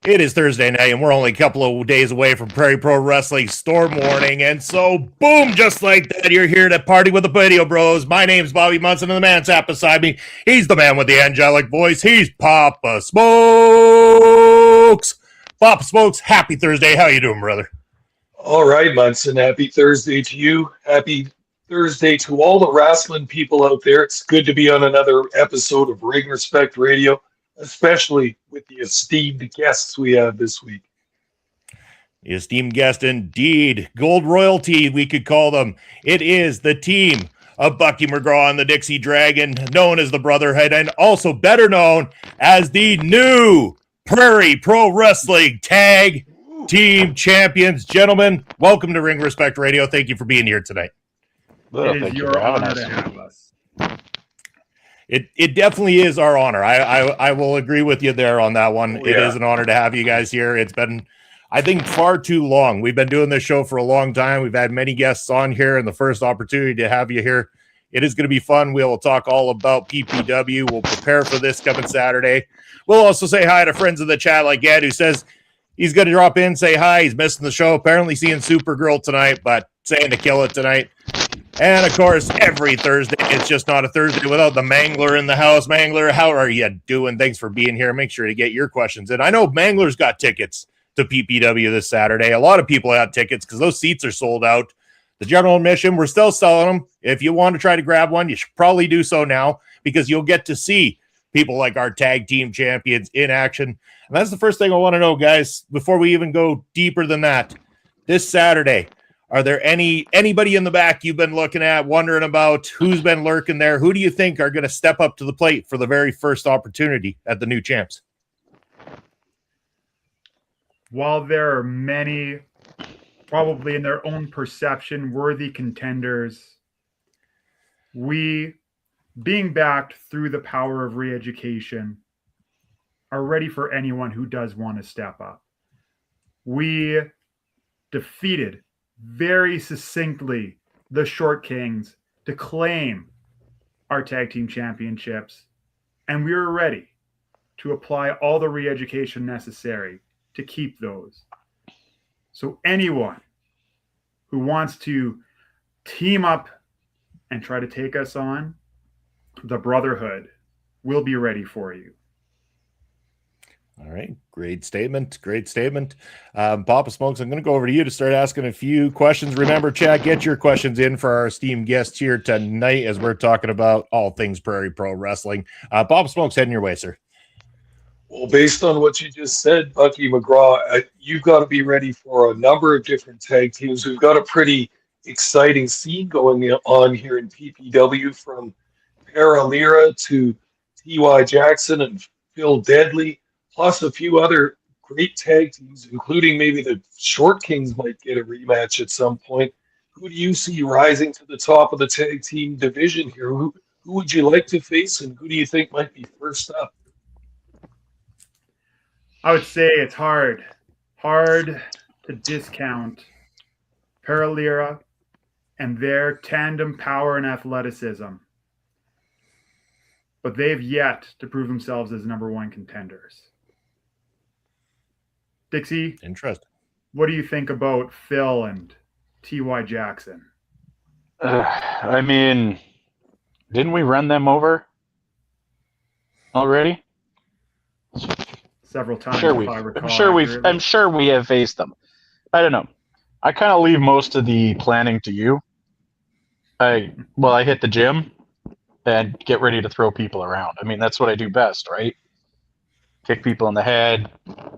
It is Thursday night, and we're only a couple of days away from Prairie Pro Wrestling Storm Warning. And so, boom, just like that, you're here to party with the Video Bros. My name's Bobby Munson, and the man sat beside me. He's the man with the angelic voice. He's Papa Smokes. Papa Smokes, happy Thursday. How you doing, brother? All right, Munson. Happy Thursday to you. Happy Thursday to all the wrestling people out there. It's good to be on another episode of Ring Respect Radio, especially with the esteemed guests we have this week. The esteemed guest indeed. Gold royalty, we could call them. It is the team of Bucky McGraw and the Dixie Dragon, known as the Brotherhood, and also better known as the new Prairie Pro Wrestling Tag Team Champions. Gentlemen, welcome to Ring Respect Radio. Thank you for being here tonight. Well, it is your honor to have us. It definitely is our honor. I will agree with you there on that one. It is an honor to have you guys here. It's been, I think, far too long. We've been doing this show for a long time. We've had many guests on here, and the first opportunity to have you here, it is going to be fun. We'll talk all about PPW. We'll prepare for this coming Saturday. We'll also say hi to friends of the chat like Ed, who says he's going to drop in, say hi. He's missing the show. Apparently seeing Supergirl tonight, but saying to kill it tonight. And, of course, every Thursday, it's just not a Thursday without the Mangler in the house. Mangler, how are you doing? Thanks for being here. Make sure to get your questions in. I know Mangler's got tickets to PPW this Saturday. A lot of people have tickets because those seats are sold out. The general admission, we're still selling them. If you want to try to grab one, you should probably do so now because you'll get to see people like our tag team champions in action. And that's the first thing I want to know, guys, before we even go deeper than that. This Saturday, are there anybody in the back you've been looking at, wondering about who's been lurking there? Who do you think are going to step up to the plate for the very first opportunity at the new champs? While there are many, probably in their own perception, worthy contenders, we, being backed through the power of re-education, are ready for anyone who does want to step up. We defeated very succinctly the Short Kings to claim our tag team championships, and we are ready to apply all the re-education necessary to keep those. So anyone who wants to team up and try to take us on, the Brotherhood will be ready for you. All right. Great statement. Great statement. Papa Smokes, I'm going to go over to you to start asking a few questions. Remember, chat, get your questions in for our esteemed guests here tonight as we're talking about all things Prairie Pro Wrestling. Papa Smokes, heading your way, sir. Well, based on what you just said, Bucky McGraw, you've got to be ready for a number of different tag teams. We've got a pretty exciting scene going on here in PPW, from Prairie to T.Y. Jackson and Phil Deadly, plus a few other great tag teams, including maybe the Short Kings might get a rematch at some point. Who do you see rising to the top of the tag team division here? Who would you like to face, and who do you think might be first up? I would say it's hard to discount Prairie and their tandem power and athleticism. But they've yet to prove themselves as number one contenders. Dixie, interesting. What do you think about Phil and T.Y. Jackson? I mean, didn't we run them over already? Several times. I'm sure we have faced them. I don't know. I kind of leave most of the planning to you. I hit the gym and get ready to throw people around. I mean, that's what I do best, right? Kick people in the head,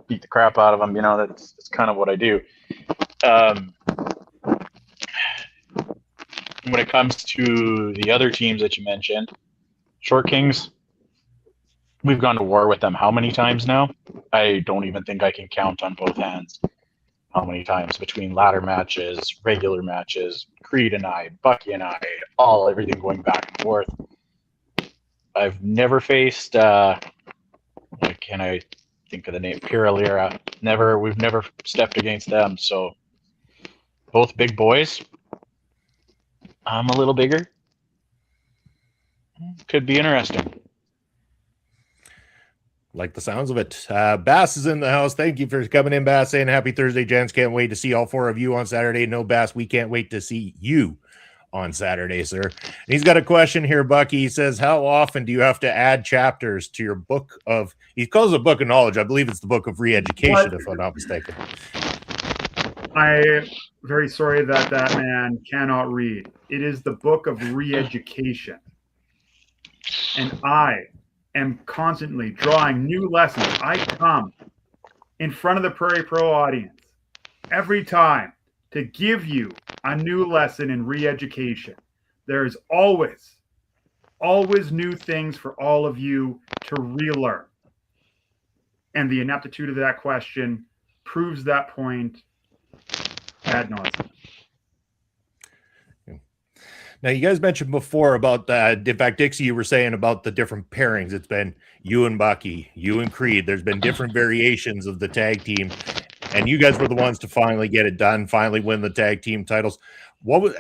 beat the crap out of them. You know, that's kind of what I do. When it comes to the other teams that you mentioned, Short Kings, we've gone to war with them how many times now? I don't even think I can count on both hands how many times, between ladder matches, regular matches, Creed and I, Bucky and I, everything going back and forth. I've never faced, can I think of the name? Prairie. We've never stepped against them. So both big boys. I'm a little bigger. Could be interesting. Like the sounds of it. Bass is in the house. Thank you for coming in, Bass, saying happy Thursday, gents. Can't wait to see all four of you on Saturday. No, Bass, we can't wait to see you on Saturday, sir. And he's got a question here, Bucky. He says, how often do you have to add chapters to your book of, he calls it a book of knowledge. I believe it's the book of re-education, if I'm not mistaken. I'm very sorry that man cannot read. It is the book of re-education. And I am constantly drawing new lessons. I come in front of the Prairie Pro audience every time to give you a new lesson in re-education. There's always new things for all of you to relearn. And the ineptitude of that question proves that point ad nauseam. Now, you guys mentioned before about that. In fact, Dixie, you were saying about the different pairings. It's been you and Bucky, you and Creed. There's been different variations of the tag team, and you guys were the ones to finally get it done, finally win the tag team titles.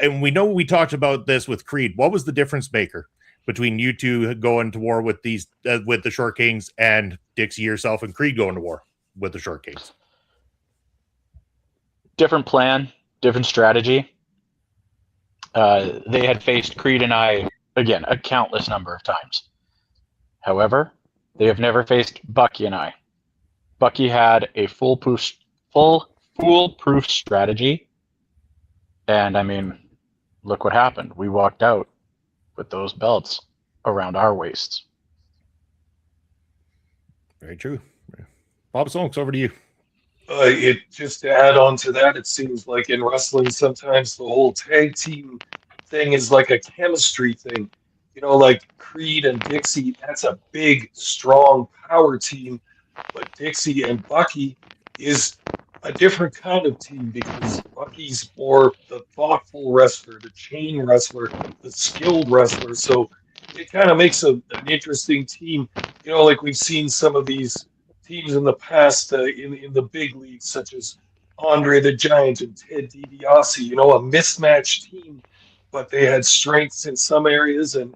And we know we talked about this with Creed. What was the difference maker between you two going to war with these with the Short Kings and Dixie yourself and Creed going to war with the Short Kings? Different plan, different strategy. They had faced Creed and I, again, a countless number of times. However, they have never faced Bucky and I. Bucky had a foolproof strategy. And, I mean, look what happened. We walked out with those belts around our waists. Very true. Bob Sonks, over to you. It just to add on to that, it seems like in wrestling sometimes the whole tag team thing is like a chemistry thing. You know, like Creed and Dixie, that's a big, strong power team. But Dixie and Bucky is a different kind of team because Bucky's more the thoughtful wrestler, the chain wrestler, the skilled wrestler. So it kind of makes an interesting team. You know, like we've seen some of these teams in the past in the big leagues, such as Andre the Giant and Ted DiBiase, you know, a mismatched team, but they had strengths in some areas and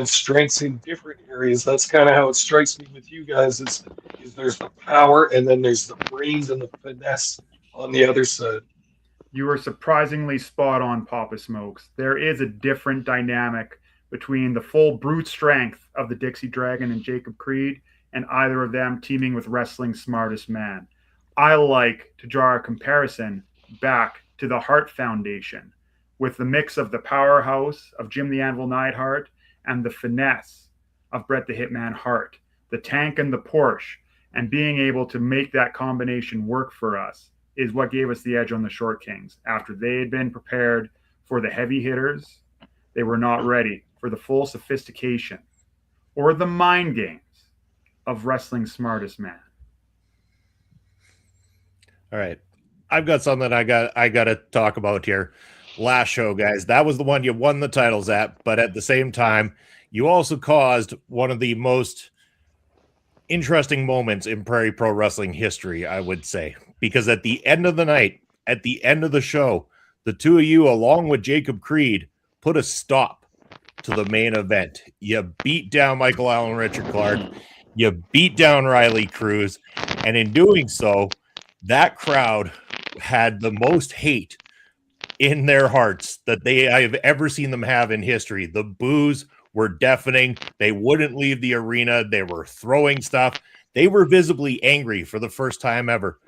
strengths in different areas. That's kind of how it strikes me with you guys is there's the power and then there's the brains and the finesse on the other side. You are surprisingly spot on, Papa Smokes. There is a different dynamic between the full brute strength of the Dixie Dragon and Jacob Creed and either of them teaming with wrestling's smartest man. I like to draw a comparison back to the Hart Foundation with the mix of the powerhouse of Jim the Anvil Neidhart and the finesse of Bret the Hitman Hart, the tank and the Porsche, and being able to make that combination work for us is what gave us the edge on the Short Kings. After they had been prepared for the heavy hitters, they were not ready for the full sophistication or the mind games of wrestling's smartest man. All right. I've got something I got to talk about here. Last show, guys, that was the one you won the titles at, but at the same time, you also caused one of the most interesting moments in Prairie Pro Wrestling history, I would say, because at the end of the night, at the end of the show, the two of you, along with Jacob Creed, put a stop to the main event. You beat down Michael Allen, Richard Clark. You beat down Riley Cruz, and in doing so, that crowd had the most hate in their hearts that I have ever seen them have in history. The boos were deafening. They wouldn't leave the arena. They were throwing stuff. They were visibly angry for the first time ever.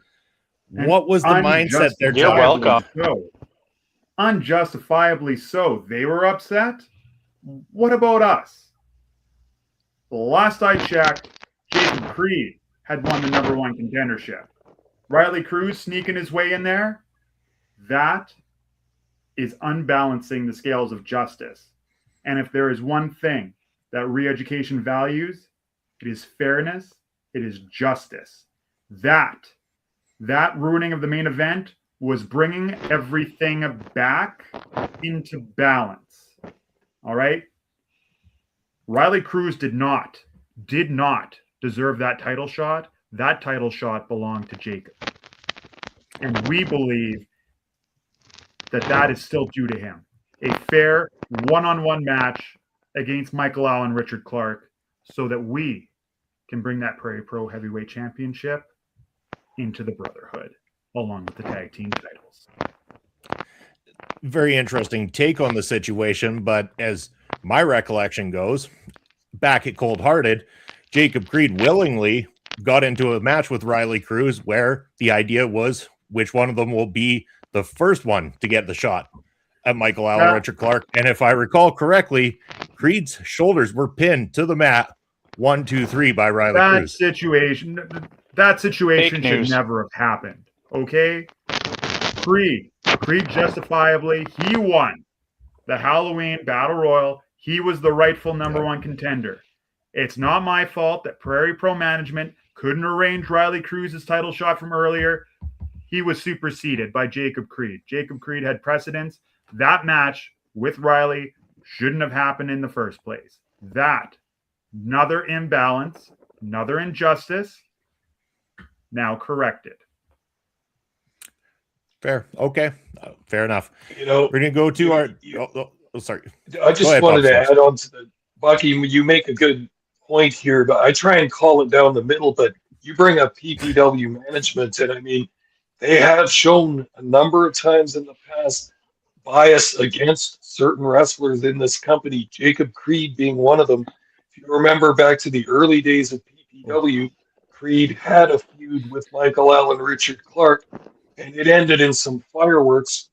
And what was the mindset there? You're welcome. So, unjustifiably so. They were upset. What about us? Last I checked, Jacob Creed had won the #1 contendership. Riley Cruz sneaking his way in there, that is unbalancing the scales of justice. And if there is one thing that re-education values, it is fairness, it is justice. That ruining of the main event was bringing everything back into balance. All right? Riley Cruz did not deserve that title shot. That title shot belonged to Jacob. And we believe that is still due to him. A fair one-on-one match against Michael Allen, Richard Clark, so that we can bring that Prairie Pro Heavyweight Championship into the Brotherhood, along with the tag team titles. Very interesting take on the situation, but as my recollection goes, back at Cold Hearted, Jacob Creed willingly got into a match with Riley Cruz where the idea was which one of them will be the first one to get the shot at Michael Allen, Richard Clark. And if I recall correctly, Creed's shoulders were pinned to the mat 1, 2, 3 by Riley Cruz. That situation should never have happened. Okay? Creed justifiably, he won the Halloween Battle Royal. He was the rightful number one contender. It's not my fault that Prairie Pro Management couldn't arrange Riley Cruz's title shot from earlier. He was superseded by Jacob Creed. Jacob Creed had precedence. That match with Riley shouldn't have happened in the first place. That, another imbalance, another injustice, now corrected. Fair. Okay. Fair enough. You know, we're going to go to our... sorry. I just wanted to add on to the... Bucky, you make a good point here, but I try and call it down the middle, but you bring up PPW management, and I mean, they have shown a number of times in the past bias against certain wrestlers in this company, Jacob Creed being one of them. If you remember back to the early days of PPW, Creed had a feud with Michael Allen, Richard Clark, and it ended in some fireworks.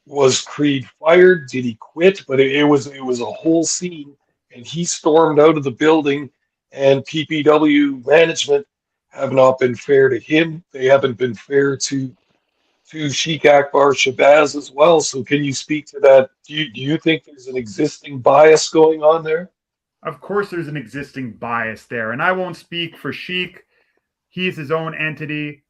Was Creed fired? Did he quit? But it was a whole scene, and he stormed out of the building, and PPW management have not been fair to him. They haven't been fair to Sheik Akbar Shabazz as well. So can you speak to that? Do you think there's an existing bias going on there? Of course there's an existing bias there, and I won't speak for Sheik. He's his own entity.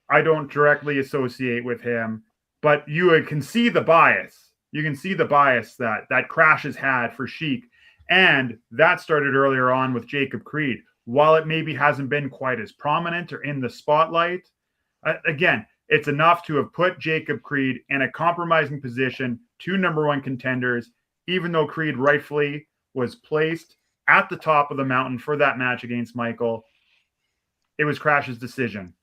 I don't directly associate with him, but you can see the bias. You can see the bias that Crash has had for Sheik, and that started earlier on with Jacob Creed. While it maybe hasn't been quite as prominent or in the spotlight, again, it's enough to have put Jacob Creed in a compromising position, 2 number one contenders, even though Creed rightfully was placed at the top of the mountain for that match against Michael. It was Crash's decision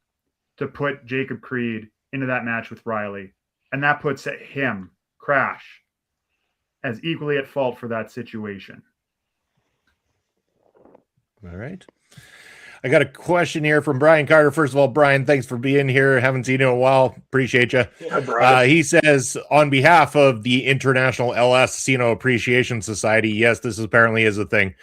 to put Jacob Creed into that match with Riley. And that puts him, Crash, as equally at fault for that situation. All right. I got a question here from Brian Carter. First of all, Brian, thanks for being here. Haven't seen you in a while. Appreciate you. Yeah, he says, on behalf of the International LS Casino Appreciation Society, yes, this apparently is a thing.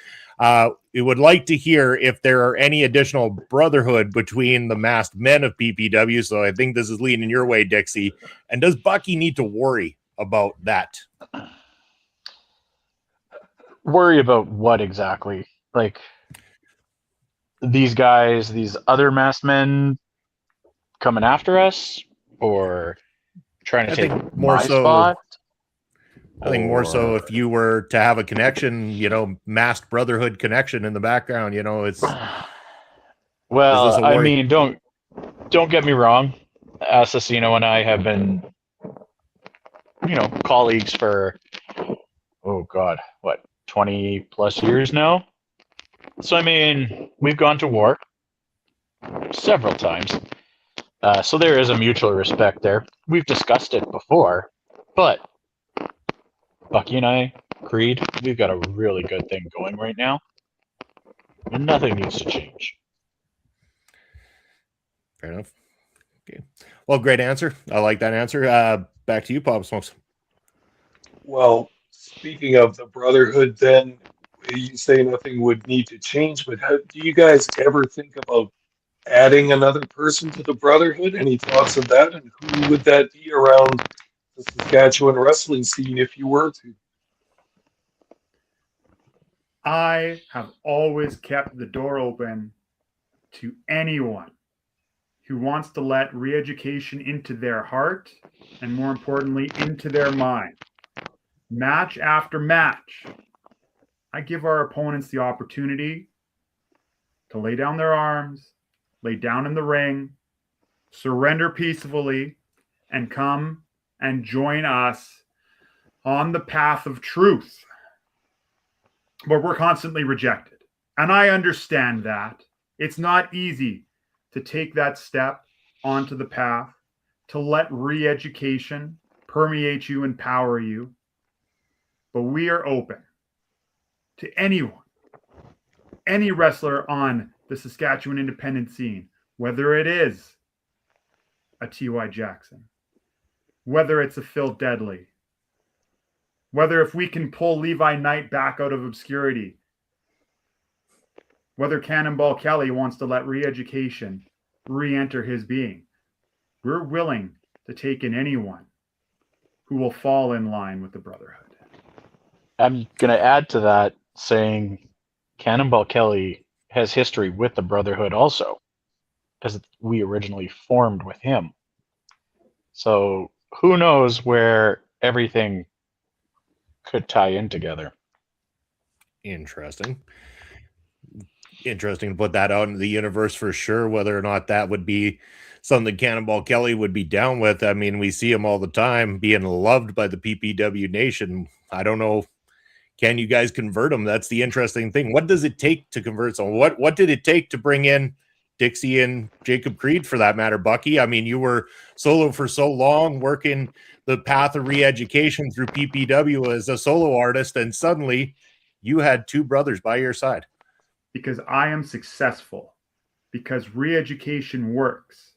We would like to hear if there are any additional brotherhood between the masked men of PPW. So I think this is leading your way, Dixie. And does Bucky need to worry about that? Worry about what exactly? Like, these guys, these other masked men coming after us, or trying to take more my so, spot? I think more so if you were to have a connection, masked brotherhood connection in the background, it's. Well, I mean, don't get me wrong. Assassino and I have been, colleagues for, 20 plus years now. So, I mean, we've gone to war several times. So there is a mutual respect there. We've discussed it before, but Bucky and I, Creed, we've got a really good thing going right now. And nothing needs to change. Fair enough. Okay. Well, great answer. I like that answer. Back to you, Pop Smokes. Well, speaking of the Brotherhood, then you say nothing would need to change, but do you guys ever think about adding another person to the Brotherhood? Any thoughts of that? And who would that be around the Saskatchewan wrestling scene if you were to? I have always kept the door open to anyone who wants to let re-education into their heart and, more importantly, into their mind. Match after match, I give our opponents the opportunity to lay down their arms, lay down in the ring, surrender peacefully, and come and join us on the path of truth. But we're constantly rejected. And I understand that. It's not easy to take that step onto the path, to let re-education permeate you and power you. But we are open to anyone, any wrestler on the Saskatchewan independent scene, whether it is a T.Y. Jackson, whether it's a Phil Deadly, whether if we can pull Levi Knight back out of obscurity, whether Cannonball Kelly wants to let re-education re-enter his being. We're willing to take in anyone who will fall in line with the Brotherhood. I'm going to add to that saying Cannonball Kelly has history with the Brotherhood also, because we originally formed with him. So who knows where everything could tie in together. Interesting to put that out into the universe for sure. Whether or not that would be something Cannonball Kelly would be down with. I mean, we see him all the time being loved by the PPW nation. I don't know. Can you guys convert him? That's the interesting thing. What does it take to convert someone? What did it take to bring in Dixie and Jacob Creed, for that matter, Bucky? I mean, you were solo for so long, working the path of re-education through PPW as a solo artist, and suddenly you had two brothers by your side. Because I am successful, because re-education works.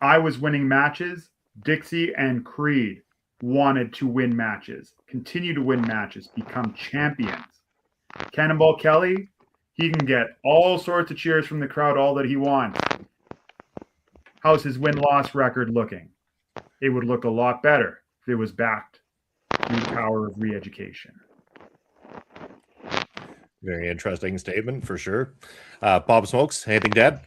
I was winning matches. Dixie and Creed wanted to win matches, continue to win matches, become champions. Cannonball Kelly, he can get all sorts of cheers from the crowd, all that he wants. How's his win-loss record looking? It would look a lot better if it was backed through the power of re-education. Very interesting statement for sure. Pop Smokes, anything to add?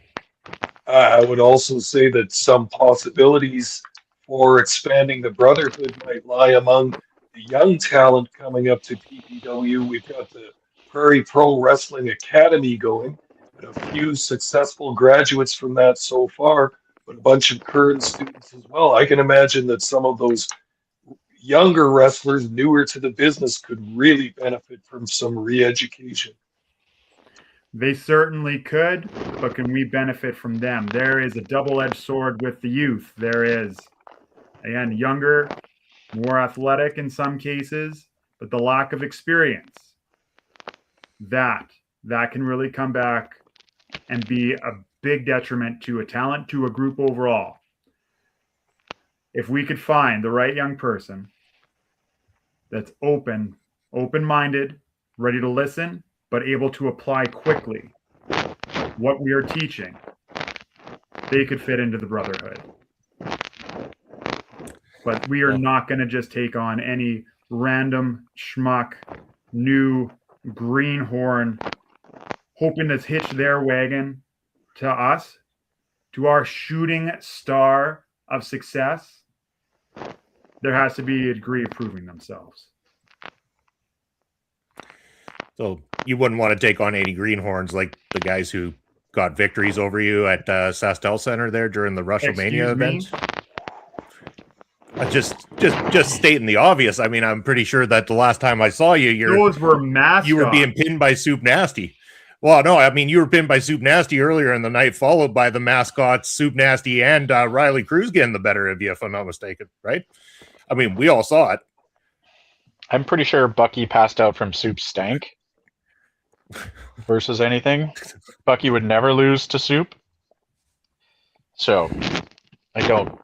I would also say that some possibilities for expanding the Brotherhood might lie among the young talent coming up to PPW. We've got the Prairie Pro Wrestling Academy going, and a few successful graduates from that so far, but a bunch of current students as well. I can imagine that some of those younger wrestlers, newer to the business, could really benefit from some re-education. They certainly could, but can we benefit from them? There is a double-edged sword with the youth. There is, again, younger, more athletic in some cases, but the lack of experience. That can really come back and be a big detriment to a talent, to a group overall. If we could find the right young person that's open-minded, ready to listen, but able to apply quickly what we are teaching, they could fit into the Brotherhood. But we are not going to just take on any random schmuck, new greenhorn, hoping to hitch their wagon to us, to our shooting star of success. There has to be a degree of proving themselves. So you wouldn't want to take on any greenhorns like the guys who got victories over you at Sastel Center there during the WrestleMania event. Just stating the obvious. I mean, I'm pretty sure that the last time I saw you, those were mascots. You were being pinned by Soup Nasty. Well, no, I mean, you were pinned by Soup Nasty earlier in the night, followed by the mascots Soup Nasty and Riley Cruz getting the better of you, if I'm not mistaken, right? I mean, we all saw it. I'm pretty sure Bucky passed out from Soup Stank versus anything. Bucky would never lose to Soup. So I don't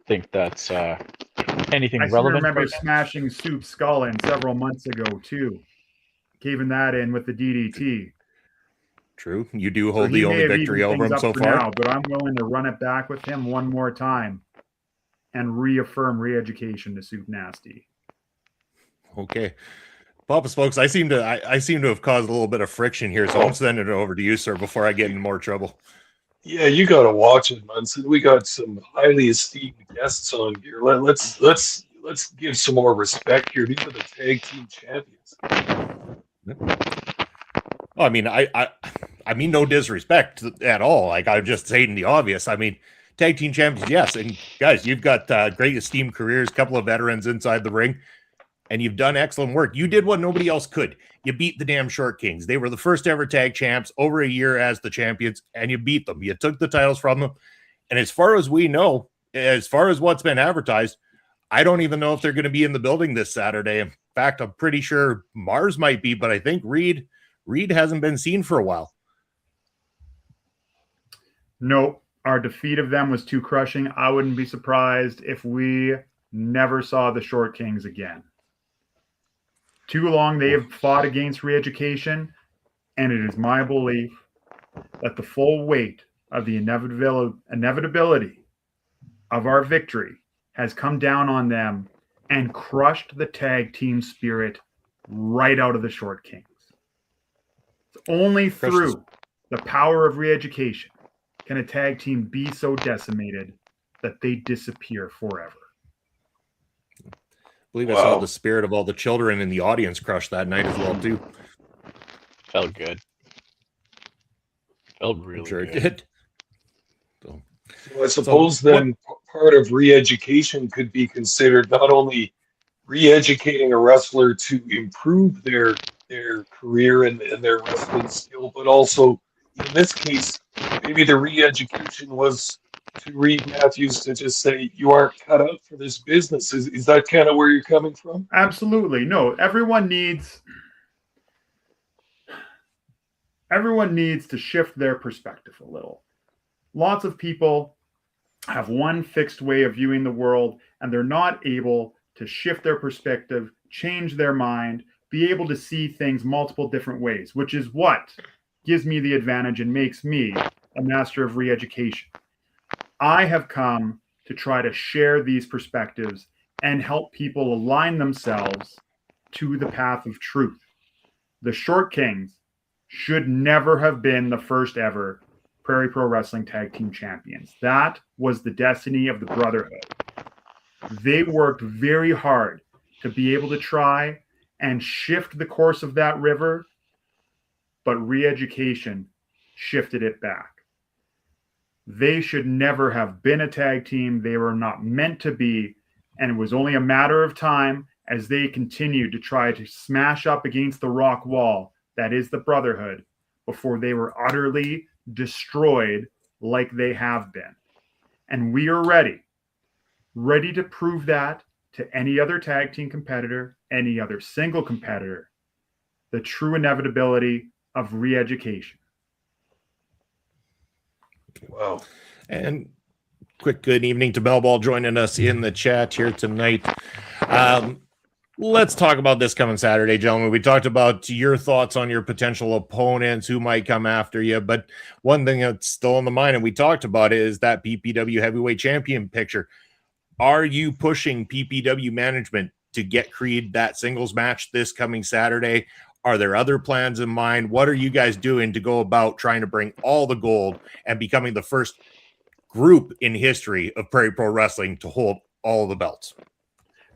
think that's anything relevant. I remember smashing Soup's skull in several months ago, too. Caving that in with the DDT. True. You do hold the only victory over him so far. Now, but I'm willing to run it back with him one more time and reaffirm re-education to Soup Nasty. Okay. Papa Smokes, I seem to have caused a little bit of friction here, so I'm sending it over to you, sir, before I get in more trouble. Yeah, you got to watch it, Munson. We got some highly esteemed guests on here. Let's give some more respect here. These are the tag team champions. Well, I mean, I mean no disrespect at all. Like, I'm just stating the obvious. I mean, tag team champions, yes. And guys, you've got great esteemed careers, a couple of veterans inside the ring. and you've done excellent work. You did what nobody else could. You beat the damn Short Kings. They were the first ever tag champs, over a year as the champions, and you beat them. You took the titles from them. And as far as we know, as far as what's been advertised, I don't even know if they're going to be in the building this Saturday. In fact, I'm pretty sure Mars might be, but I think Reed hasn't been seen for a while. Nope. Our defeat of them was too crushing. I wouldn't be surprised if we never saw the Short Kings again. Too long they have fought against re-education, and it is my belief that the full weight of the inevitability of our victory has come down on them and crushed the tag team spirit right out of the Short Kings. It's only through the power of re-education can a tag team be so decimated that they disappear forever. I believe I saw the spirit of all the children in the audience crushed that night as well, too. Felt good. Felt really Sure good. it did. So I suppose then part of re-education could be considered not only re-educating a wrestler to improve their career and their wrestling skill, but also in this case, maybe the re-education was to Reed Matthews to just say, you aren't cut out for this business. Is that kind of where you're coming from? Absolutely. No, everyone needs to shift their perspective a little. Lots of people have one fixed way of viewing the world, and they're not able to shift their perspective, change their mind, be able to see things multiple different ways, which is what gives me the advantage and makes me a master of re-education. I have come to try to share these perspectives and help people align themselves to the path of truth. The Short Kings should never have been the first ever Prairie Pro Wrestling Tag Team Champions. That was the destiny of the Brotherhood. They worked very hard to be able to try and shift the course of that river, but re-education shifted it back. They should never have been a tag team. They were not meant to be, and it was only a matter of time as they continued to try to smash up against the rock wall that is the Brotherhood before they were utterly destroyed like they have been. And we are ready to prove that to any other tag team competitor, any other single competitor, the true inevitability of re-education. Wow. And quick good evening to Bell Ball joining us in the chat here tonight. Let's talk about this coming Saturday, gentlemen. We talked about your thoughts on your potential opponents, who might come after you, but one thing that's still on the mind, and we talked about it, is that PPW heavyweight champion picture. Are you pushing PPW management to get Creed that singles match this coming Saturday? Are there other plans in mind? What are you guys doing to go about trying to bring all the gold and becoming the first group in history of Prairie Pro Wrestling to hold all of the belts?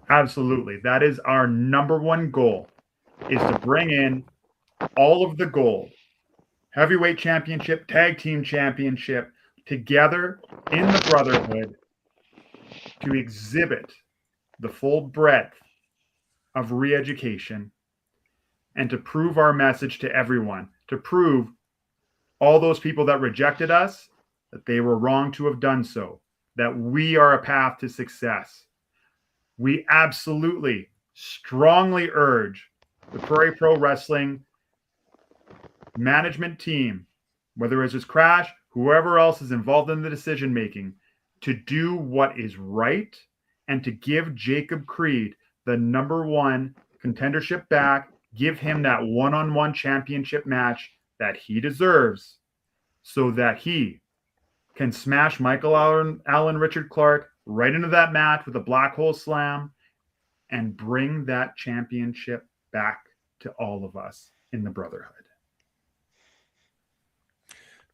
Absolutely. That is our number one goal, is to bring in all of the gold, heavyweight championship, tag team championship, together in the Brotherhood to exhibit the full breadth of re-education and to prove our message to everyone, to prove all those people that rejected us that they were wrong to have done so, that we are a path to success. We absolutely strongly urge the Prairie Pro Wrestling management team, whether it's just Crash, whoever else is involved in the decision making, to do what is right and to give Jacob Creed the number one contendership back, give him that one-on-one championship match that he deserves so that he can smash Michael Allen Richard Clark right into that match with a black hole slam and bring that championship back to all of us in the Brotherhood.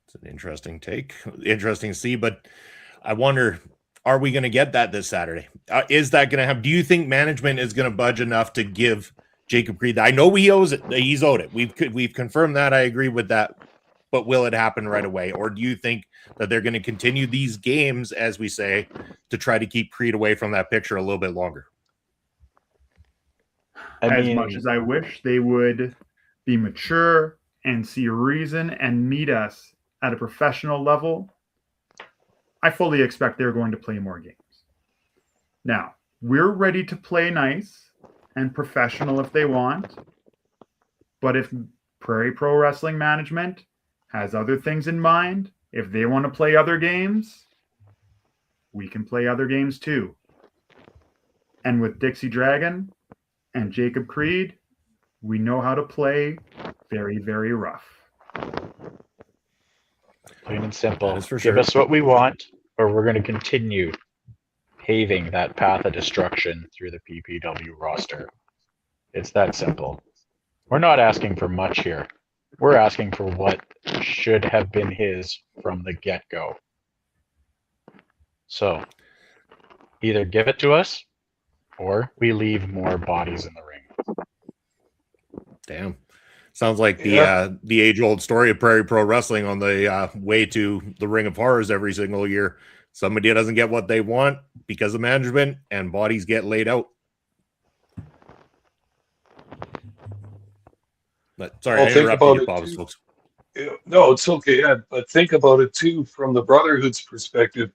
It's an interesting take. Interesting to see, but I wonder, are we going to get that this Saturday? Is that going to happen? Do you think management is going to budge enough to give Jacob Creed that? I know he owes it. He's owed it. We've confirmed that. I agree with that. But will it happen right away? Or do you think that they're going to continue these games, as we say, to try to keep Creed away from that picture a little bit longer? As much as I wish they would be mature and see reason and meet us at a professional level, I fully expect they're going to play more games. Now, we're ready to play nice and professional if they want, but if Prairie Pro Wrestling Management has other things in mind, if they want to play other games, we can play other games too. And with Dixie Dragon and Jacob Creed, we know how to play very, very rough. Plain and simple. That is for Give sure. us what we want, or we're going to continue paving that path of destruction through the PPW roster. It's that simple. We're not asking for much here. We're asking for what should have been his from the get-go. So, either give it to us, or we leave more bodies in the ring. Damn. Sounds like the age-old story of Prairie Pro Wrestling on the way to the Ring of Horrors every single year. Somebody doesn't get what they want because of management, and bodies get laid out. But sorry, I interrupted you, Bob, folks. No, it's okay. But think about it too from the Brotherhood's perspective.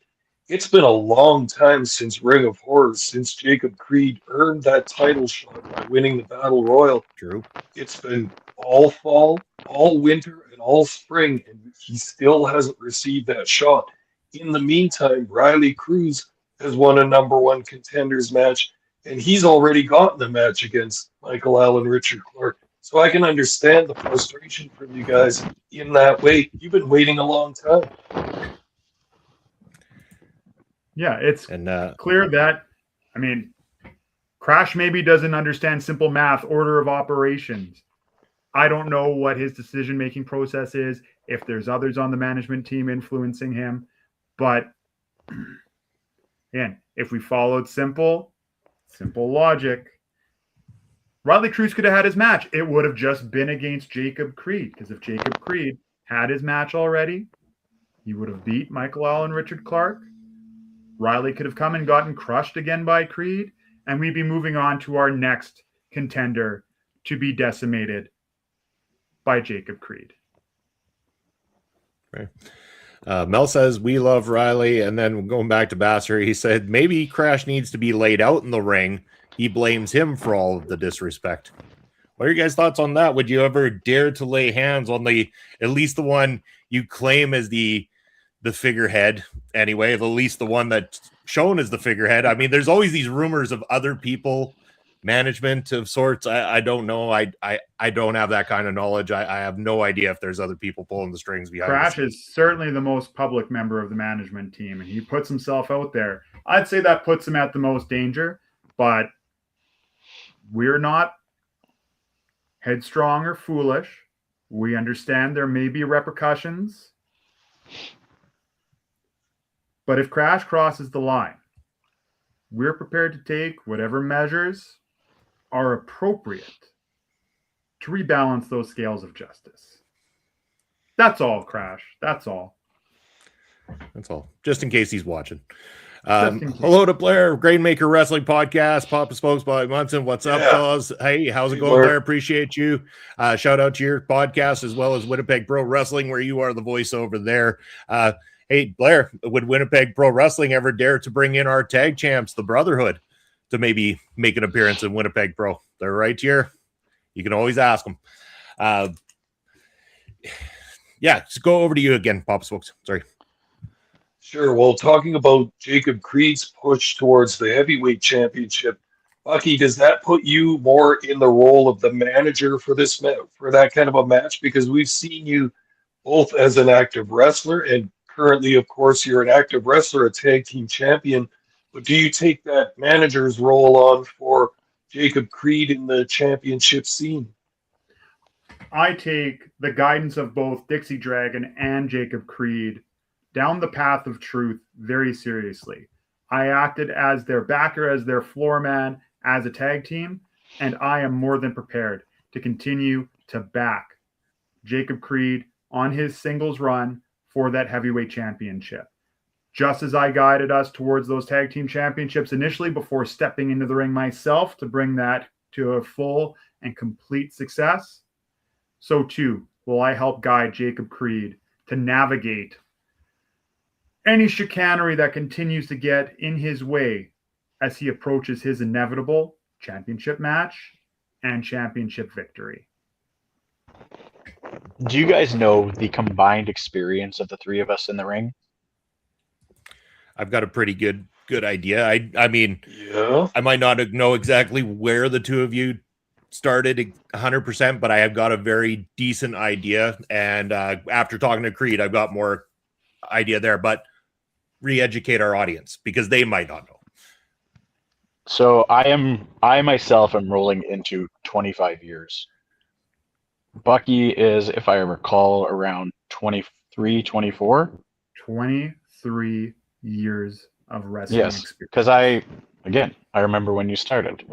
It's been a long time since Ring of Horrors, since Jacob Creed earned that title shot by winning the Battle Royal. True. It's been all fall, all winter, and all spring, and he still hasn't received that shot. In the meantime, Riley Cruz has won a number one contenders match, and he's already gotten the match against Michael Allen, Richard Clark. So I can understand the frustration from you guys in that way. You've been waiting a long time. Yeah, it's clear that, Crash maybe doesn't understand simple math, order of operations. I don't know what his decision-making process is, if there's others on the management team influencing him. But, again, if we followed simple logic, Riley Cruz could have had his match. It would have just been against Jacob Creed, because if Jacob Creed had his match already, he would have beat Michael Allen, Richard Clark. Riley could have come and gotten crushed again by Creed, and we'd be moving on to our next contender to be decimated by Jacob Creed. Right. Mel says, we love Riley. And then going back to Basser, he said, maybe Crash needs to be laid out in the ring. He blames him for all of the disrespect. What are your guys' thoughts on that? Would you ever dare to lay hands on at least the one you claim as the figurehead anyway, at least the one that's shown as the figurehead? I mean, there's always these rumors of other people, management of sorts. I don't know. I don't have that kind of knowledge. I have no idea if there's other people pulling the strings behind. Crash is certainly the most public member of the management team, and he puts himself out there. I'd say that puts him at the most danger, but we're not headstrong or foolish. We understand there may be repercussions. But if Crash crosses the line, we're prepared to take whatever measures are appropriate to rebalance those scales of justice. That's all, Crash. That's all. That's all. Just in case he's watching. Hello to Blair, Grainmaker Wrestling Podcast, Papa Spokes, Bobby Munson. What's up, fellas? Hey, how's it going, Blair? Appreciate you. Shout out to your podcast as well as Winnipeg Pro Wrestling, where you are the voiceover there. Hey, Blair, would Winnipeg Pro Wrestling ever dare to bring in our tag champs, the Brotherhood, to maybe make an appearance in Winnipeg Pro? They're right here. You can always ask them. Yeah, just go over to you again, Papa Spokes. Sorry. Sure. Well, talking about Jacob Creed's push towards the heavyweight championship, Bucky, does that put you more in the role of the manager for that kind of a match? Because we've seen you both as an active wrestler, and currently, of course, you're an active wrestler, a tag team champion. But do you take that manager's role on for Jacob Creed in the championship scene? I take the guidance of both Dixie Dragon and Jacob Creed down the path of truth very seriously. I acted as their backer, as their floor man, as a tag team, and I am more than prepared to continue to back Jacob Creed on his singles run for that heavyweight championship. Just as I guided us towards those tag team championships initially before stepping into the ring myself to bring that to a full and complete success, so too will I help guide Jacob Creed to navigate any chicanery that continues to get in his way as he approaches his inevitable championship match and championship victory. Do you guys know the combined experience of the three of us in the ring? I've got a pretty good idea. I mean, Yeah. I might not know exactly where the two of you started 100%, but I have got a very decent idea. And after talking to Creed, I've got more idea there. But re-educate our audience because they might not know. So I myself am rolling into 25 years. Bucky is, if I recall, around 23, 24. 23 years of wrestling Yes, experience. because I remember when you started.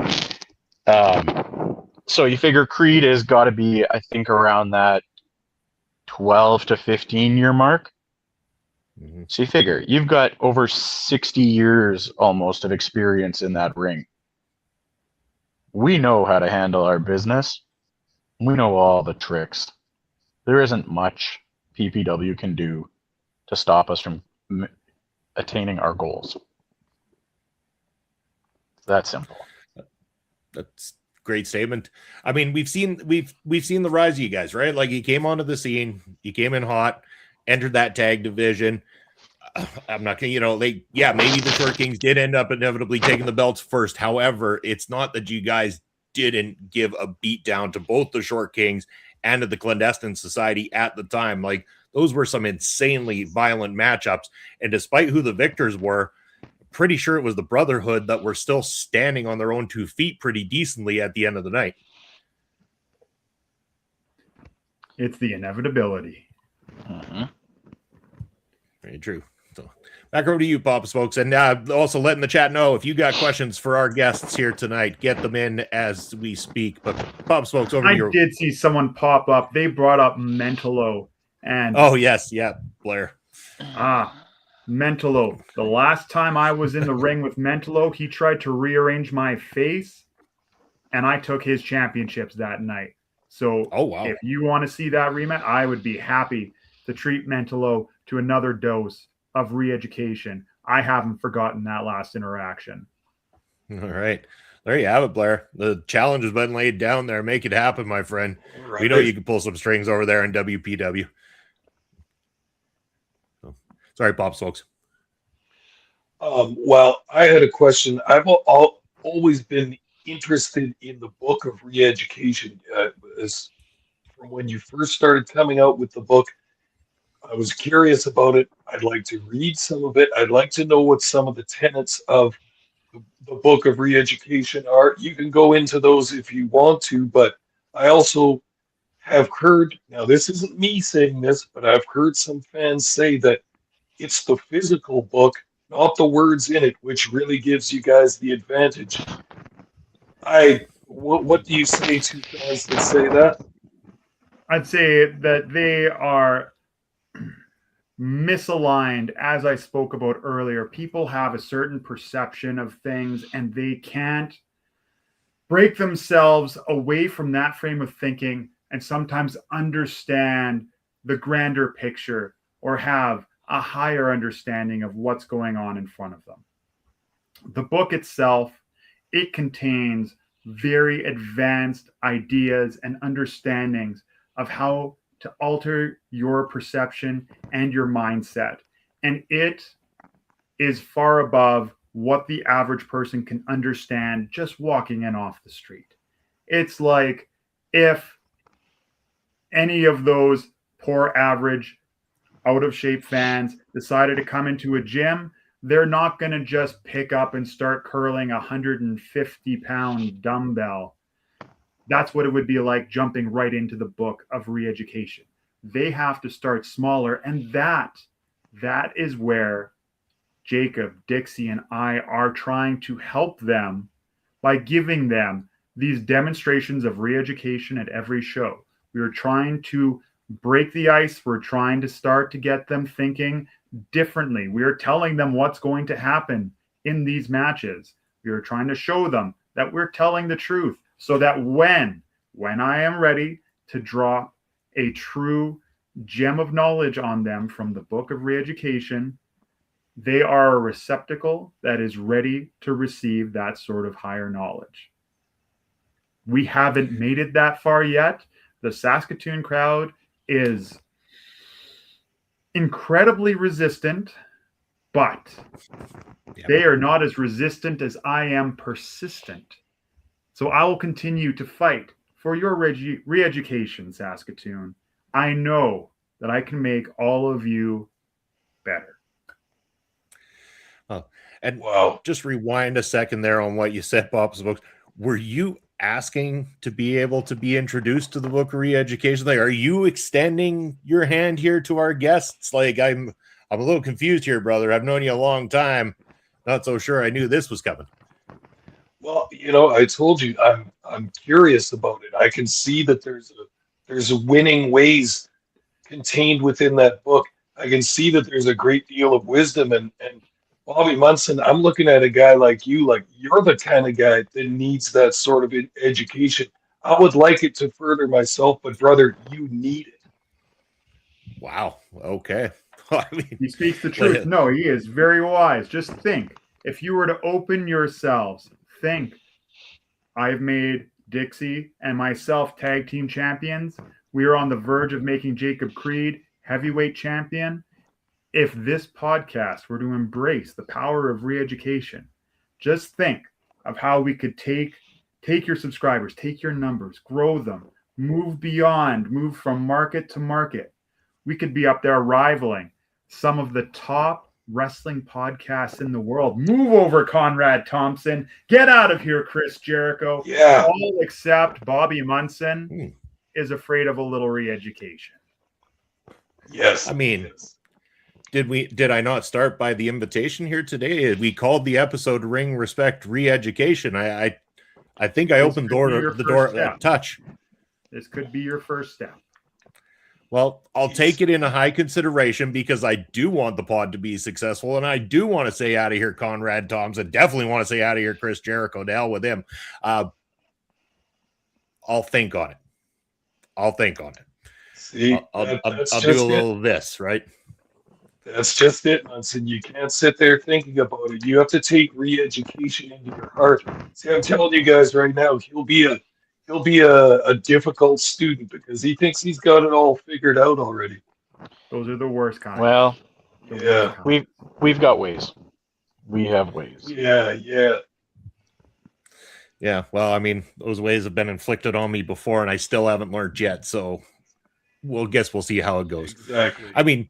So you figure Creed has got to be, I think, around that 12 to 15 year mark. Mm-hmm. So you figure you've got over 60 years almost of experience in that ring. We know how to handle our business. We know all the tricks. There isn't much PPW can do to stop us from attaining our goals. It's that simple. That's a great statement. I mean, we've seen the rise of you guys, right? Like, you came onto the scene, you came in hot, entered that tag division. I'm not gonna, maybe the Short Kings did end up inevitably taking the belts first. However, it's not that you guys didn't give a beat down to both the Short Kings and to the Clandestine Society at the time. Like, those were some insanely violent matchups. And despite who the victors were, pretty sure it was the Brotherhood that were still standing on their own 2 feet pretty decently at the end of the night. It's the inevitability. Mm-hmm. Very true. So back over to you, Papa Smokes. And also letting the chat know, if you got questions for our guests here tonight, get them in as we speak. But Papa Smokes, over to you. I did see someone pop up. They brought up Mentalo. And oh, yes. Yeah, Blair. Mentalo. The last time I was in the ring with Mentalo, he tried to rearrange my face, and I took his championships that night. So if you want to see that rematch, I would be happy to treat Mentalo to another dose of re-education. I haven't forgotten that last interaction. All right. There you have it, Blair. The challenge has been laid down there. Make it happen, my friend. Right. We know you can pull some strings over there in WPW. Sorry, Pop Smokes. Well, I had a question. I've always been interested in the book of re-education. As from when you first started coming out with the book, I was curious about it. I'd like to read some of it. I'd like to know what some of the tenets of the book of re-education are. You can go into those if you want to, but I also have heard, now this isn't me saying this, but I've heard some fans say that it's the physical book, not the words in it, which really gives you guys the advantage. What do you say to fans that say that? I'd say that they are misaligned, as I spoke about earlier. People have a certain perception of things, and they can't break themselves away from that frame of thinking and sometimes understand the grander picture or have a higher understanding of what's going on in front of them. The book itself, it contains very advanced ideas and understandings of how to alter your perception and your mindset. And it is far above what the average person can understand just walking in off the street. It's like if any of those poor average out of shape fans decided to come into a gym, they're not going to just pick up and start curling a 150-pound dumbbell. That's what it would be like jumping right into the book of re-education. They have to start smaller, and that is where Jacob, Dixie, and I are trying to help them by giving them these demonstrations of re-education at every show. We are trying to break the ice. We're trying to start to get them thinking differently. We are telling them what's going to happen in these matches. We are trying to show them that we're telling the truth, so that when I am ready to drop a true gem of knowledge on them from the book of re-education, they are a receptacle that is ready to receive that sort of higher knowledge. We haven't made it that far yet. The Saskatoon crowd is incredibly resistant, but they are not as resistant as I am persistent. So I will continue to fight for your re-education, Saskatoon. I know that I can make all of you better. Oh, and Wow. just rewind a second there on what you said, Bob's books. Were you asking to be able to be introduced to the book of re-education? Like, are you extending your hand here to our guests? Like, I'm a little confused here, brother. I've known you a long time. Not so sure I knew this was coming. Well, I told you I'm curious about it. I can see that there's a winning ways contained within that book. I can see that there's a great deal of wisdom and Bobby Munson, I'm looking at a guy like you, like you're the kind of guy that needs that sort of education. I would like it to further myself, but brother, you need it. Wow. Okay. I mean, he speaks the truth. No, he is very wise. Just think, if you were to open yourselves, think, I've made Dixie and myself tag team champions. We are on the verge of making Jacob Creed heavyweight champion. If this podcast were to embrace the power of re-education, just think of how we could take your subscribers, take your numbers, grow them, move beyond, move from market to market. We could be up there rivaling some of the top wrestling podcasts in the world. Move over, Conrad Thompson. Get out of here, Chris Jericho. Yeah. All except Bobby Munson is afraid of a little re-education. Yes. I mean, yes. Did I not start by the invitation here today? We called the episode Ring Respect Re-Education. I think I opened the door a touch. This could be your first step. Well, I'll take it in a high consideration because I do want the pod to be successful, and I do want to say out of here Conrad Thompson. Definitely want to say out of here Chris Jericho. To hell with him. I'll think on it. See, I'll do a little of this, right? That's just it, Munson. You can't sit there thinking about it. You have to take re-education into your heart. See, I'm telling you guys right now, he'll be a difficult student because he thinks he's got it all figured out already. Those are the worst kinds. Well, yeah, we've got ways. We have ways. Yeah. Well, I mean, those ways have been inflicted on me before, and I still haven't learned yet. So, we'll see how it goes. Exactly. I mean,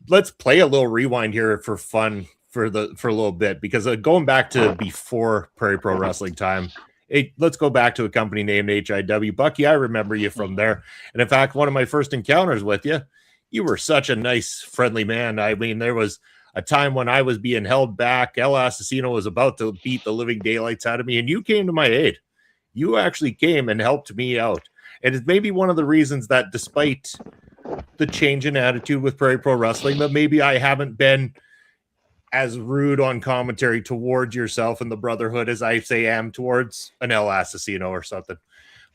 let's play a little rewind here for fun for a little bit because going back to before Prairie Pro Wrestling time. Let's go back to a company named HIW. Bucky, I remember you from there. And in fact, one of my first encounters with you, you were such a nice, friendly man. I mean, there was a time when I was being held back. El Assassino was about to beat the living daylights out of me, and you came to my aid. You actually came and helped me out. And it's maybe one of the reasons that despite the change in attitude with Prairie Pro Wrestling, that maybe I haven't been as rude on commentary towards yourself and the Brotherhood as I am towards an El Assassino or something.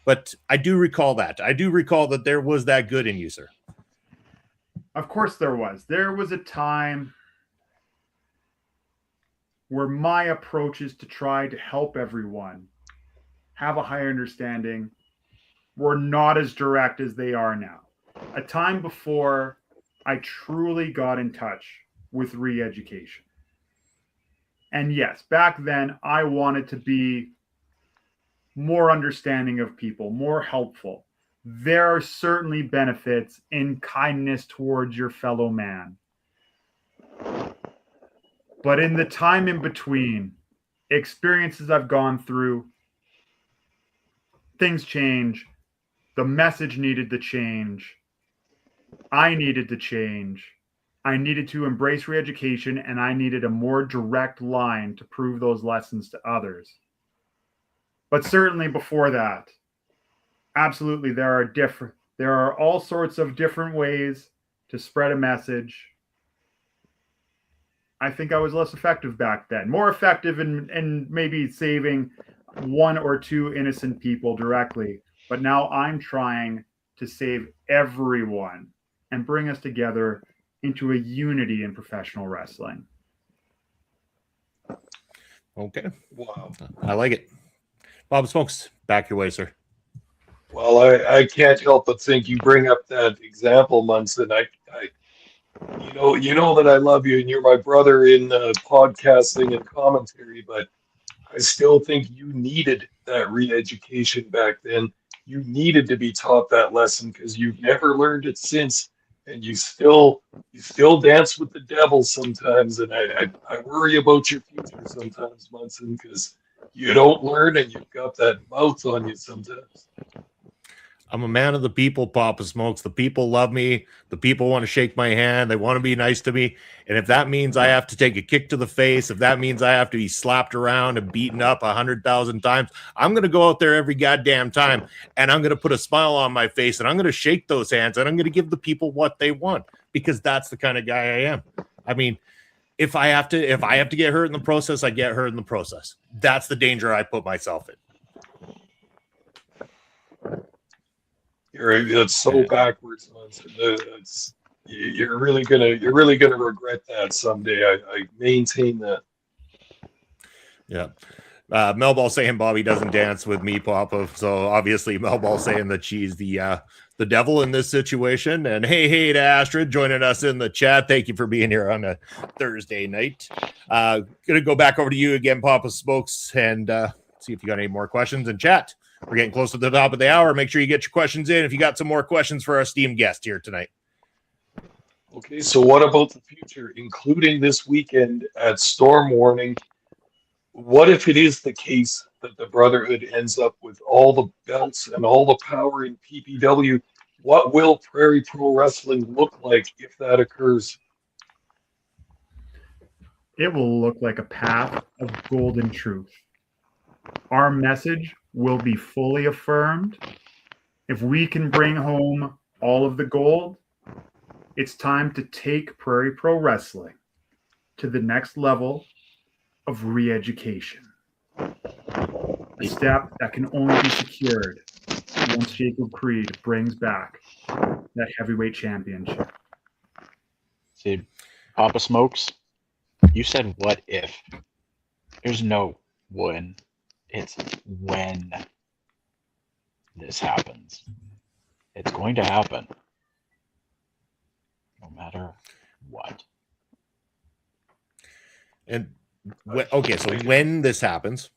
But I do recall that. I do recall that there was that good in you, sir. Of course there was. There was a time where my approach is to try to help everyone have a higher understanding were not as direct as they are now. A time before I truly got in touch with re-education. And yes, back then I wanted to be more understanding of people, more helpful. There are certainly benefits in kindness towards your fellow man. But in the time in between, experiences I've gone through, things change. The message needed to change. I needed to change. I needed to embrace re-education, and I needed a more direct line to prove those lessons to others. But certainly before that, absolutely, there are all sorts of different ways to spread a message. I think I was less effective back then. More effective in maybe saving one or two innocent people directly, but now I'm trying to save everyone and bring us together into a unity in professional wrestling. Okay. Wow. I like it. Bob Smokes, back your way, sir. Well, I can't help but think you bring up that example, Munson. You know that I love you and you're my brother in podcasting and commentary, but I still think you needed that re-education back then. You needed to be taught that lesson because you've never learned it since, and you still dance with the devil sometimes. And I worry about your future sometimes, Munson, because you don't learn and you've got that mouth on you sometimes. I'm a man of the people, Papa Smokes. The people love me. The people want to shake my hand. They want to be nice to me. And if that means I have to take a kick to the face, if that means I have to be slapped around and beaten up 100,000 times, I'm going to go out there every goddamn time. And I'm going to put a smile on my face and I'm going to shake those hands and I'm going to give the people what they want because that's the kind of guy I am. I mean, if I have to get hurt in the process, I get hurt in the process. That's the danger I put myself in. It's so backwards, Munson. You're really gonna regret that someday. I maintain that. Yeah. Melball saying Bobby doesn't dance with me, Papa. So obviously Melball saying that she's the devil in this situation. And hey to Astrid joining us in the chat. Thank you for being here on a Thursday night. Gonna go back over to you again, Papa Smokes, and see if you got any more questions in chat. We're getting close to the top of the hour. Make sure you get your questions in if you got some more questions for our esteemed guest here tonight. Okay, so what about the future, including this weekend at Storm Warning? What if it is the case that the Brotherhood ends up with all the belts and all the power in PPW? What will Prairie Pro Wrestling look like if that occurs? It will look like a path of golden truth. Our message will be fully affirmed. If we can bring home all of the gold, it's time to take Prairie Pro Wrestling to the next level of re-education. A step that can only be secured once Jacob Creed brings back that heavyweight championship. See, Papa Smokes, you said what if. There's no when. It's when this happens. It's going to happen. No matter what. And okay, so when this happens,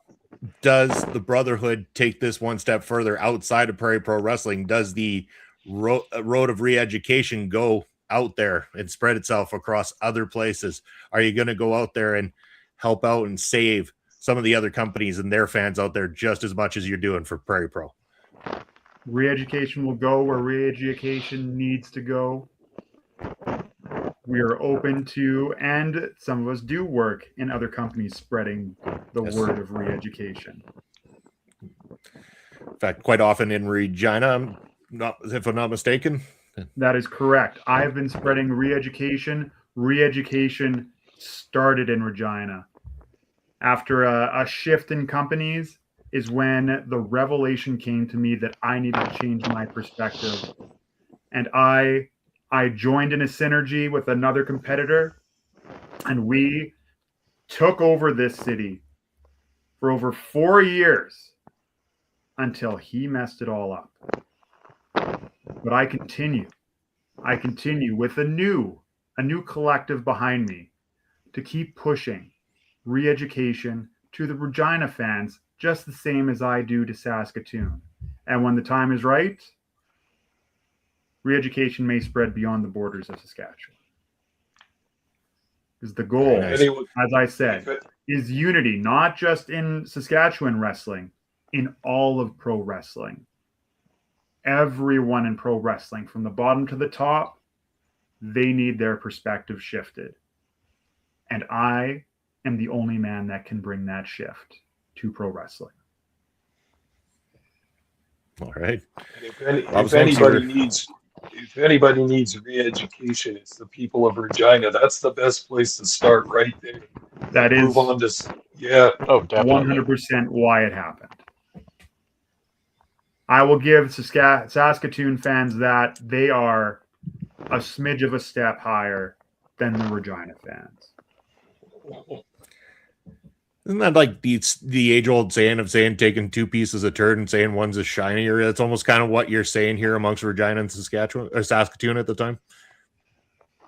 does the Brotherhood take this one step further outside of Prairie Pro Wrestling? Does the road of re-education go out there and spread itself across other places? Are you going to go out there and help out and save some of the other companies and their fans out there just as much as you're doing for Prairie Pro? Re-education will go where re-education needs to go. We are open to, and some of us do work in other companies spreading the word of re-education. In fact, quite often in Regina, if I'm not mistaken. That is correct. I've been spreading re-education. Re-education started in Regina. After a shift in companies is when the revelation came to me that I needed to change my perspective. And I joined in a synergy with another competitor, and we took over this city for over 4 years until he messed it all up. But I continue with a new collective behind me to keep pushing re-education to the Regina fans just the same as I do to Saskatoon. And when the time is right, re-education may spread beyond the borders of Saskatchewan. Because the goal, as I said, is unity, not just in Saskatchewan wrestling, in all of pro wrestling. Everyone in pro wrestling, from the bottom to the top, they need their perspective shifted. And I am the only man that can bring that shift to pro wrestling. All right. If anybody needs re-education, it's the people of Regina. That's the best place to start right there. That is Yeah. Oh, definitely. 100% why it happened. I will give Saskatoon fans that they are a smidge of a step higher than the Regina fans. Isn't that like the age-old saying of saying taking two pieces of turd and saying one's a shinier? That's almost kind of what you're saying here amongst Regina and Saskatchewan or Saskatoon at the time.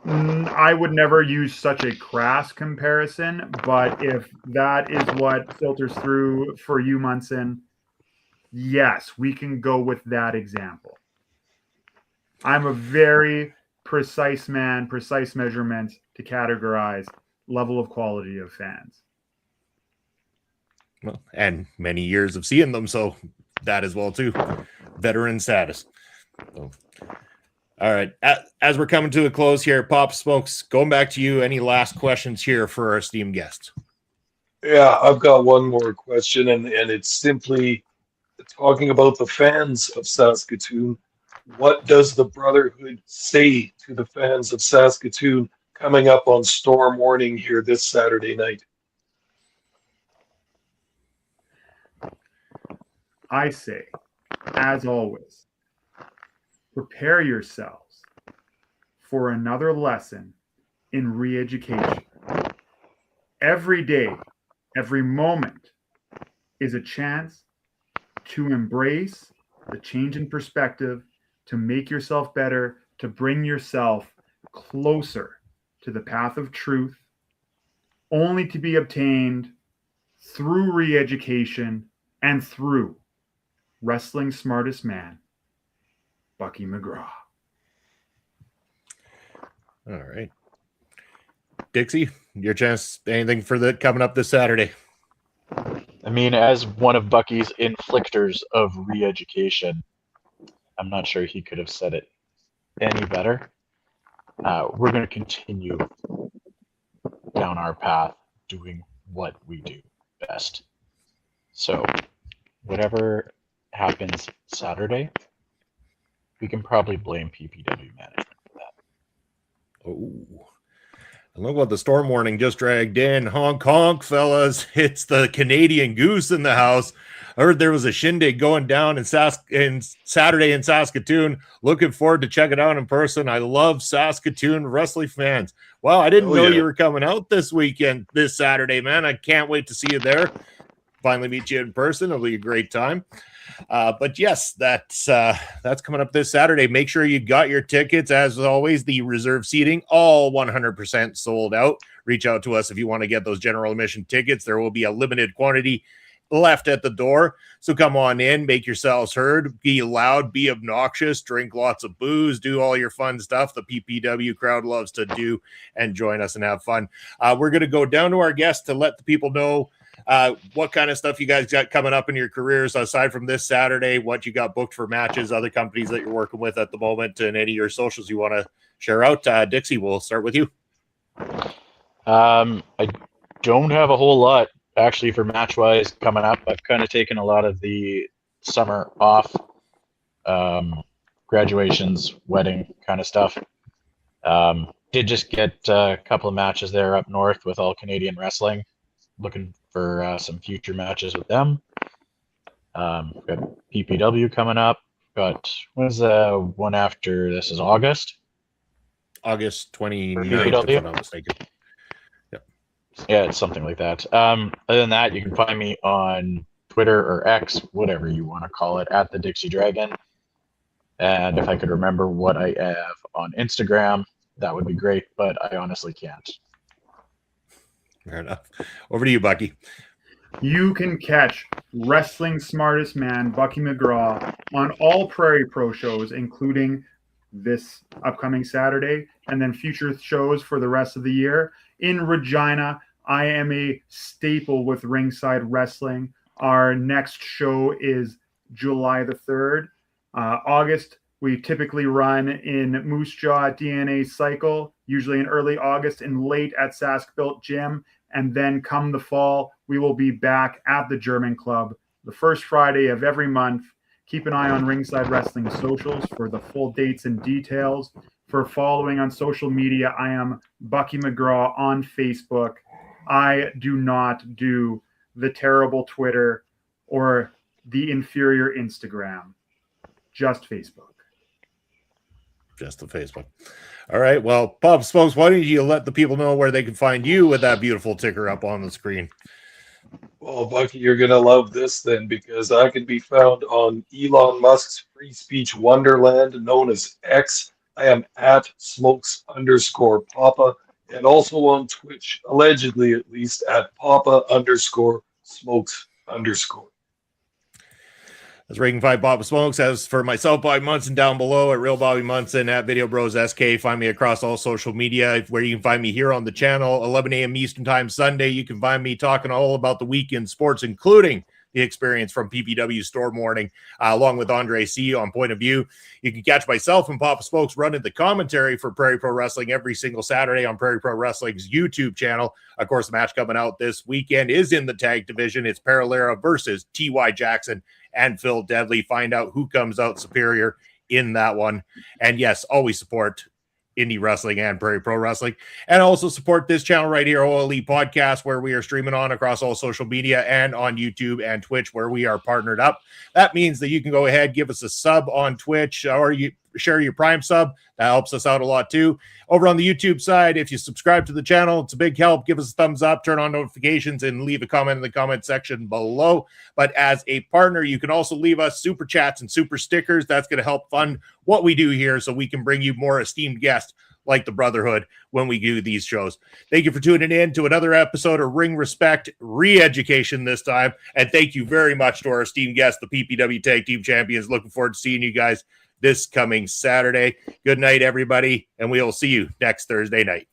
I would never use such a crass comparison, but if that is what filters through for you, Munson, yes, we can go with that example. I'm a very precise man, precise measurement to categorize level of quality of fans. Well, and many years of seeing them, so that as well too. Veteran status. So, all right. As we're coming to a close here, Pop Smokes, going back to you. Any last questions here for our esteemed guests? Yeah, I've got one more question, and it's simply talking about the fans of Saskatoon. What does the Brotherhood say to the fans of Saskatoon coming up on Storm Morning here this Saturday night? I say, as always, prepare yourselves for another lesson in re-education. Every day, every moment is a chance to embrace the change in perspective, to make yourself better, to bring yourself closer to the path of truth, only to be obtained through re-education and through Wrestling's Smartest Man, Bucky McGraw. All right. Dixie, your chance. Anything for the coming up this Saturday? I mean, as one of Bucky's inflictors of re-education, I'm not sure he could have said it any better. We're going to continue down our path doing what we do best. So, whatever happens Saturday, we can probably blame PPW management for that. Oh. And look what the storm warning just dragged in. Honk, honk, fellas. It's the Canadian Goose in the house. I heard there was a shindig going down in Saturday in Saskatoon. Looking forward to checking it out in person. I love Saskatoon wrestling fans. Wow, I didn't know you were coming out this weekend, this Saturday, man. I can't wait to see you there. Finally meet you in person. It'll be a great time. But yes, that's coming up this Saturday. Make sure you got your tickets. As always, the reserve seating, all 100% sold out. Reach out to us if you want to get those general admission tickets. There will be a limited quantity left at the door. So come on in, make yourselves heard, be loud, be obnoxious, drink lots of booze, do all your fun stuff the PPW crowd loves to do, and join us and have fun. We're going to go down to our guests to let the people know what kind of stuff you guys got coming up in your careers aside from this Saturday, what you got booked for matches, other companies that you're working with at the moment, and any of your socials you want to share out. Dixie, we'll start with you. I don't have a whole lot actually for match wise coming up. I've kind of taken a lot of the summer off, graduations, wedding kind of stuff. Did just get a couple of matches there up north with All Canadian Wrestling. Looking for some future matches with them. Got PPW coming up. Got when's the one after this? Is August? August 29th, PPW? if I'm not mistaken. Yep. Yeah, it's something like that. Other than that, you can find me on Twitter or X, whatever you want to call it, at the Dixie Dragon. And if I could remember what I have on Instagram, that would be great, but I honestly can't. Fair enough. Over to you, Bucky. You can catch Wrestling's Smartest Man, Bucky McGraw, on all Prairie Pro shows, including this upcoming Saturday, and then future shows for the rest of the year. In Regina, I am a staple with Ringside Wrestling. Our next show is July the 3rd. August, we typically run in Moose Jaw at DNA Cycle, usually in early August, and late at Sask Built Gym. And then come the fall, we will be back at the German Club the first Friday of every month. Keep an eye on Ringside Wrestling socials for the full dates and details. For following on social media, I am Bucky McGraw on Facebook. I do not do the terrible Twitter or the inferior Instagram, just Facebook. Just the Facebook. All right. Well, Pop Smokes, why don't you let the people know where they can find you with that beautiful ticker up on the screen? Well, Bucky, you're going to love this then, because I can be found on Elon Musk's free speech wonderland known as X. I am at smokes_papa, and also on Twitch, allegedly at least, at papa_smokes_. That's where you can find Papa Smokes. As for myself, Bobby Munson, down below at Real Bobby Munson, at Video Bros SK. Find me across all social media, where you can find me here on the channel, 11 a.m. Eastern Time Sunday. You can find me talking all about the weekend sports, including the experience from PPW Storm Warning, along with Andre C. on Point of View. You can catch myself and Papa Smokes running the commentary for Prairie Pro Wrestling every single Saturday on Prairie Pro Wrestling's YouTube channel. Of course, the match coming out this weekend is in the tag division. It's Paralera versus T.Y. Jackson and Phil Deadly. Find out who comes out superior in that one. And yes, always support indie wrestling and Prairie Pro Wrestling, and also support this channel right here, OLE Podcast, where we are streaming on across all social media and on YouTube and Twitch, where we are partnered up. That means that you can go ahead, give us a sub on Twitch, or you share your Prime sub. That helps us out a lot too. Over on the YouTube side, if you subscribe to the channel, it's a big help. Give us a thumbs up, turn on notifications, and leave a comment in the comment section below. But as a partner, you can also leave us super chats and super stickers. That's going to help fund what we do here, so we can bring you more esteemed guests like the Brotherhood when we do these shows. Thank you for tuning in to another episode of Ring Respect Re-Education this time. And thank you very much to our esteemed guests, the PPW Tag Team Champions. Looking forward to seeing you guys this coming Saturday. Good night, everybody, and we will see you next Thursday night.